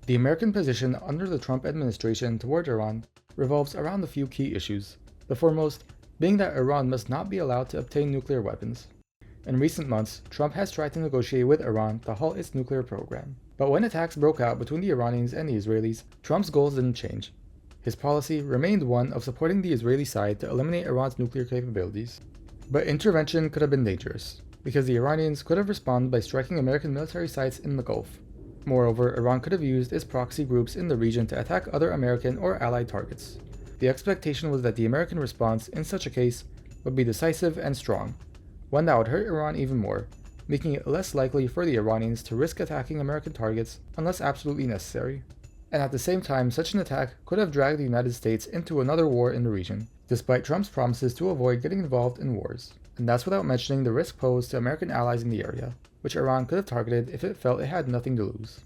The American position under the Trump administration toward Iran revolves around a few key issues, the foremost being that Iran must not be allowed to obtain nuclear weapons. In recent months, Trump has tried to negotiate with Iran to halt its nuclear program. But when attacks broke out between the Iranians and the Israelis, Trump's goals didn't change. His policy remained one of supporting the Israeli side to eliminate Iran's nuclear capabilities. But intervention could have been dangerous, because the Iranians could have responded by striking American military sites in the Gulf. Moreover, Iran could have used its proxy groups in the region to attack other American or allied targets. The expectation was that the American response in such a case would be decisive and strong, one that would hurt Iran even more, making it less likely for the Iranians to risk attacking American targets unless absolutely necessary. And at the same time, such an attack could have dragged the United States into another war in the region, despite Trump's promises to avoid getting involved in wars. And that's without mentioning the risk posed to American allies in the area, which Iran could have targeted if it felt it had nothing to lose.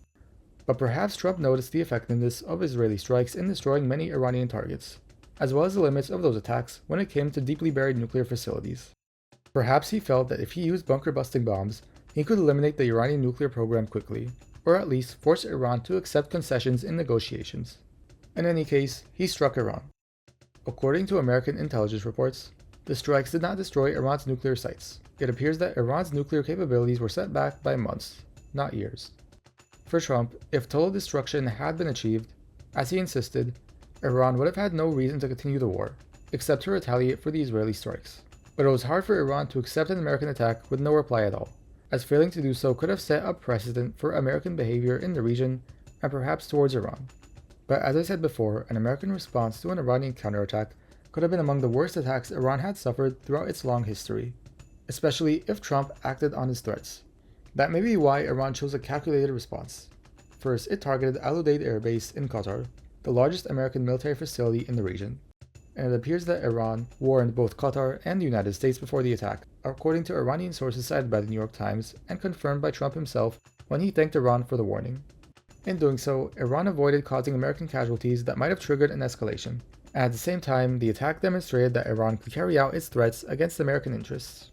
But perhaps Trump noticed the effectiveness of Israeli strikes in destroying many Iranian targets, as well as the limits of those attacks when it came to deeply buried nuclear facilities. Perhaps he felt that if he used bunker-busting bombs, he could eliminate the Iranian nuclear program quickly, or at least force Iran to accept concessions in negotiations. In any case, he struck Iran. According to American intelligence reports, the strikes did not destroy Iran's nuclear sites. It appears that Iran's nuclear capabilities were set back by months, not years. For Trump, if total destruction had been achieved, as he insisted, Iran would have had no reason to continue the war, except to retaliate for the Israeli strikes. But it was hard for Iran to accept an American attack with no reply at all, as failing to do so could have set a precedent for American behavior in the region and perhaps towards Iran. But as I said before, an American response to an Iranian counterattack could have been among the worst attacks Iran had suffered throughout its long history, especially if Trump acted on his threats. That may be why Iran chose a calculated response. First, it targeted Al Udeid Air Base in Qatar, the largest American military facility in the region, and it appears that Iran warned both Qatar and the United States before the attack, according to Iranian sources cited by the New York Times and confirmed by Trump himself when he thanked Iran for the warning. In doing so, Iran avoided causing American casualties that might have triggered an escalation, and at the same time, the attack demonstrated that Iran could carry out its threats against American interests.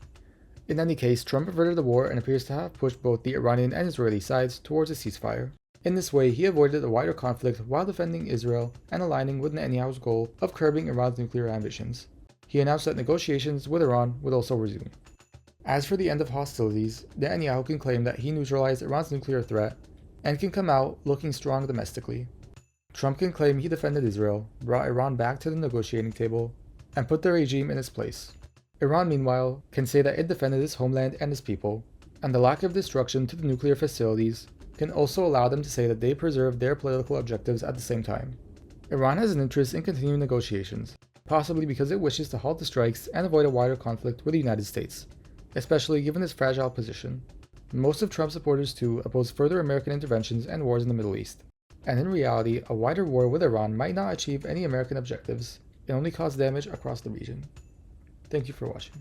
In any case, Trump averted the war and appears to have pushed both the Iranian and Israeli sides towards a ceasefire. In this way, he avoided a wider conflict while defending Israel and aligning with Netanyahu's goal of curbing Iran's nuclear ambitions. He announced that negotiations with Iran would also resume. As for the end of hostilities, Netanyahu can claim that he neutralized Iran's nuclear threat and can come out looking strong domestically. Trump can claim he defended Israel, brought Iran back to the negotiating table, and put the regime in its place. Iran, meanwhile, can say that it defended its homeland and its people, and the lack of destruction to the nuclear facilities can also allow them to say that they preserved their political objectives at the same time. Iran has an interest in continuing negotiations, possibly because it wishes to halt the strikes and avoid a wider conflict with the United States, especially given its fragile position. Most of Trump's supporters too oppose further American interventions and wars in the Middle East, and in reality, a wider war with Iran might not achieve any American objectives and only cause damage across the region. Thank you for watching.